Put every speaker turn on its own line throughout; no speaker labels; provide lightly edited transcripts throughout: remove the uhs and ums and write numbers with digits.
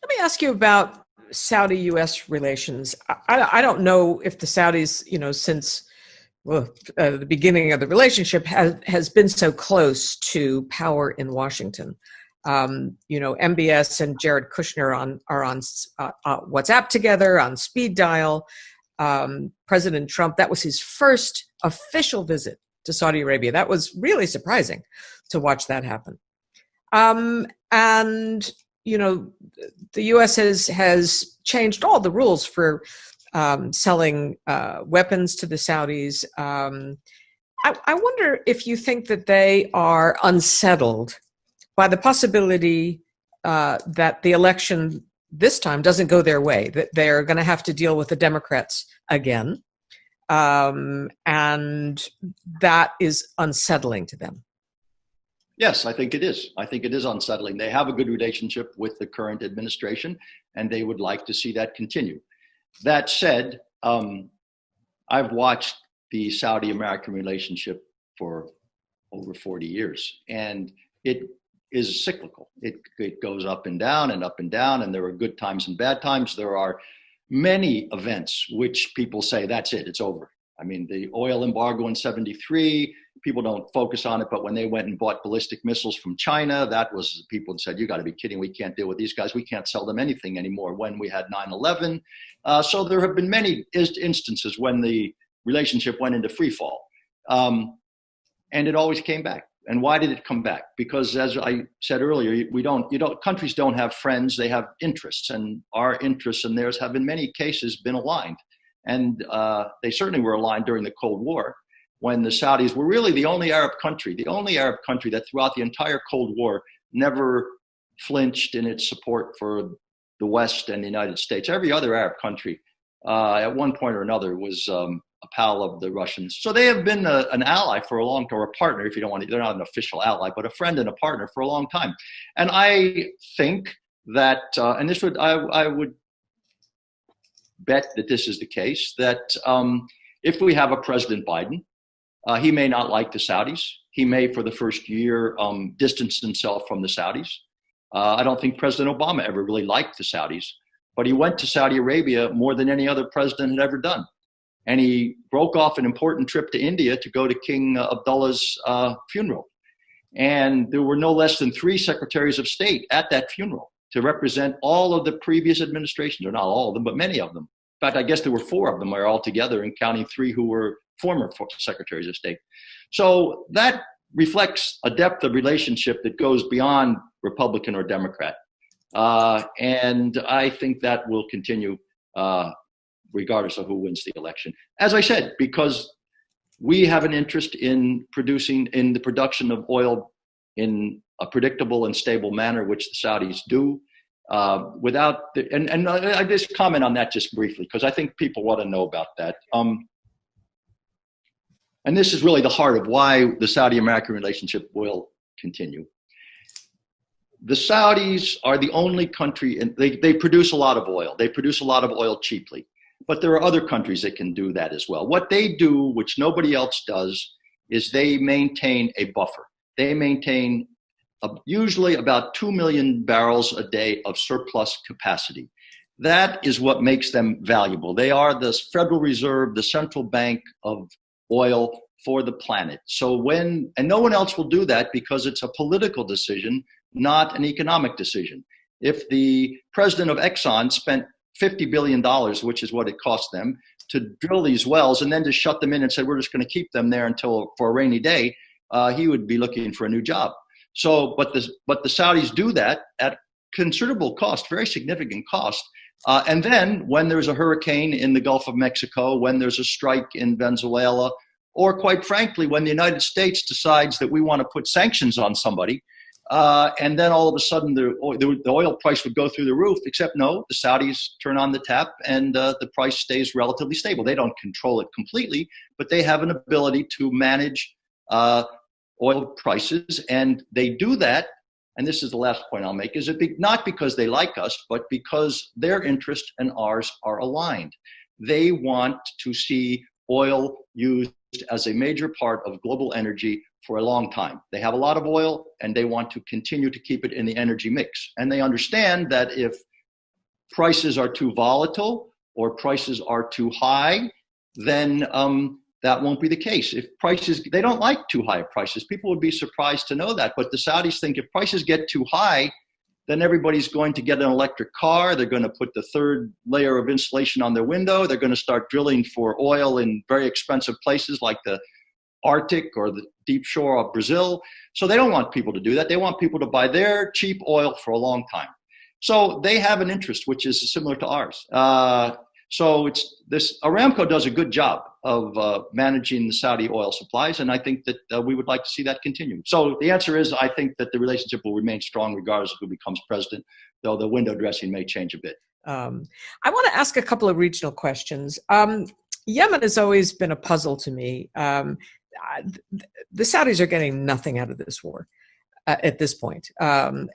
Let me ask you about Saudi-U.S. relations. I don't know if the Saudis, since the beginning of the relationship has been so close to power in Washington. MBS and Jared Kushner are on WhatsApp together, on speed dial. President Trump, that was his first official visit to Saudi Arabia. That was really surprising to watch that happen. And the U.S. has changed all the rules for selling weapons to the Saudis. I wonder if you think that they are unsettled by the possibility that the election this time doesn't go their way, that they're going to have to deal with the Democrats again. And that is unsettling to them.
Yes, I think it is. I think it is unsettling. They have a good relationship with the current administration, and they would like to see that continue. That said, I've watched the Saudi-American relationship for over 40 years, and it is cyclical. It goes up and down and up and down, and there are good times and bad times. There are many events which people say, that's it, it's over. I mean, the oil embargo in 73, people don't focus on it, but when they went and bought ballistic missiles from China, that was, people said, you got to be kidding, we can't deal with these guys, we can't sell them anything anymore. When we had 9/11, so there have been many instances when the relationship went into free fall, and it always came back. And why did it come back? Because, as I said earlier, countries don't have friends, they have interests, and our interests and theirs have in many cases been aligned. And they certainly were aligned during the Cold War, when the Saudis were really the only Arab country that throughout the entire Cold War never flinched in its support for the West and the United States. Every other Arab country at one point or another was a pal of the Russians. So they have been an ally for a long time, or a partner, if you don't want to, they're not an official ally, but a friend and a partner for a long time. And I think that, and this would, I would bet that this is the case, that if we have a President Biden, he may not like the Saudis. He may, for the first year, distance himself from the Saudis. I don't think President Obama ever really liked the Saudis, but he went to Saudi Arabia more than any other president had ever done. And he broke off an important trip to India to go to King Abdullah's funeral. And there were no less than 3 secretaries of state at that funeral to represent all of the previous administrations, or not all of them, but many of them. In fact, I guess there were 4 of them all together, and counting 3 who were former secretaries of state. So that reflects a depth of relationship that goes beyond Republican or Democrat. And I think that will continue regardless of who wins the election. As I said, because we have an interest in the production of oil in a predictable and stable manner, which the Saudis do. And I just comment on that just briefly, because I think people want to know about that. And this is really the heart of why the Saudi-American relationship will continue. The Saudis are the only country, and they produce a lot of oil. They produce a lot of oil cheaply. But there are other countries that can do that as well. What they do, which nobody else does, is they maintain a buffer. They maintain usually about 2 million barrels a day of surplus capacity. That is what makes them valuable. They are the Federal Reserve, the central bank of oil for the planet. And no one else will do that, because it's a political decision, not an economic decision. If the president of Exxon spent $50 billion, which is what it cost them, to drill these wells and then to shut them in and say, we're just going to keep them there for a rainy day, he would be looking for a new job. But the Saudis do that at considerable cost, very significant cost. And then when there's a hurricane in the Gulf of Mexico, when there's a strike in Venezuela, or quite frankly, when the United States decides that we want to put sanctions on somebody, and then all of a sudden the oil price would go through the roof, except no, the Saudis turn on the tap and the price stays relatively stable. They don't control it completely, but they have an ability to manage oil prices. And they do that, and this is the last point I'll make, is not because they like us, but because their interest and ours are aligned. They want to see oil used as a major part of global energy for a long time. They have a lot of oil, and they want to continue to keep it in the energy mix. And they understand that if prices are too volatile or prices are too high, then that won't be the case. If prices, they don't like too high prices. People would be surprised to know that. But the Saudis think if prices get too high, then everybody's going to get an electric car. They're going to put the third layer of insulation on their window. They're going to start drilling for oil in very expensive places like the Arctic or the deep shore of Brazil. So they don't want people to do that. They want people to buy their cheap oil for a long time. So they have an interest, which is similar to ours. So it's this. Aramco does a good job of managing the Saudi oil supplies, and I think that we would like to see that continue. So the answer is, I think that the relationship will remain strong regardless of who becomes president, though the window dressing may change a bit.
I want to ask a couple of regional questions. Yemen has always been a puzzle to me. The Saudis are getting nothing out of this war at this point,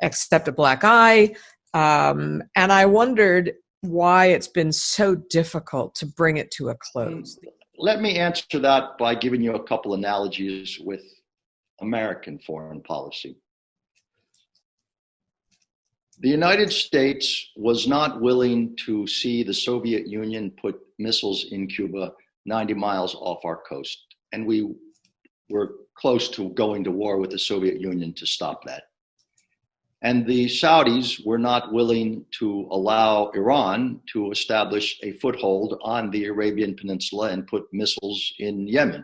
except a black eye. And I wondered why it's been so difficult to bring it to a close.
Let me answer that by giving you a couple analogies with American foreign policy. The United States was not willing to see the Soviet Union put missiles in Cuba 90 miles off our coast. And we were close to going to war with the Soviet Union to stop that. And the Saudis were not willing to allow Iran to establish a foothold on the Arabian Peninsula and put missiles in Yemen,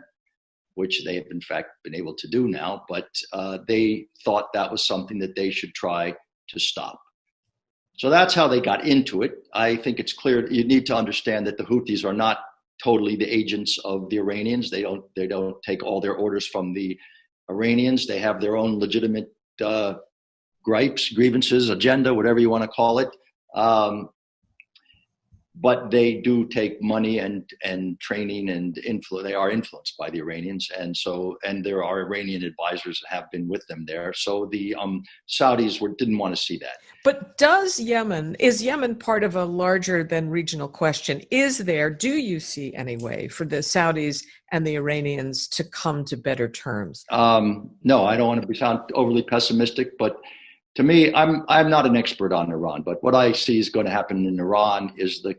which they have in fact been able to do now, but they thought that was something that they should try to stop. So that's how they got into it. I think it's clear you need to understand that the Houthis are not totally the agents of the Iranians. They don't take all their orders from the Iranians. They have their own legitimate gripes, grievances, agenda, whatever you want to call it. But they do take money and training and influence. They are influenced by the Iranians, and there are Iranian advisors that have been with them there. So the Saudis didn't want to see that.
But is Yemen part of a larger than regional question? Do you see any way for the Saudis and the Iranians to come to better terms?
No, I don't want to sound overly pessimistic, but to me, I'm not an expert on Iran, but what I see is going to happen in Iran is that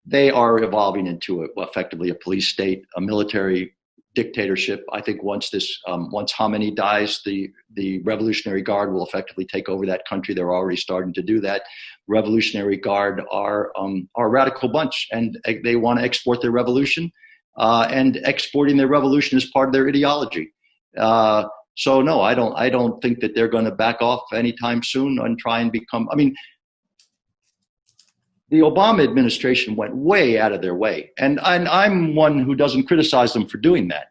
they are evolving into effectively a police state, a military dictatorship. I think once Khamenei dies, the Revolutionary Guard will effectively take over that country. They're already starting to do that. Revolutionary Guard are a radical bunch, and they want to export their revolution, and exporting their revolution is part of their ideology. So no, I don't think that they're going to back off anytime soon and try and become. I mean, the Obama administration went way out of their way, and I'm one who doesn't criticize them for doing that.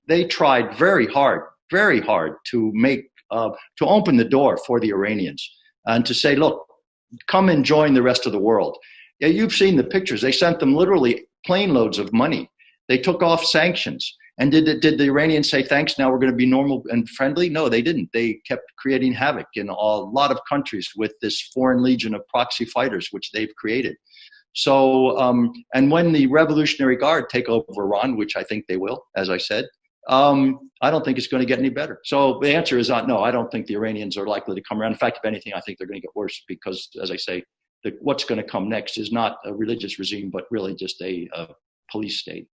They tried very hard to open the door for the Iranians and to say, look, come and join the rest of the world. Yeah, you've seen the pictures. They sent them literally plane loads of money. They took off sanctions. And did the Iranians say, thanks, now we're going to be normal and friendly? No, they didn't. They kept creating havoc in a lot of countries with this foreign legion of proxy fighters, which they've created. So, and when the Revolutionary Guard take over Iran, which I think they will, as I said, I don't think it's going to get any better. So the answer is no, I don't think the Iranians are likely to come around. In fact, if anything, I think they're going to get worse because, as I say, what's going to come next is not a religious regime, but really just a police state.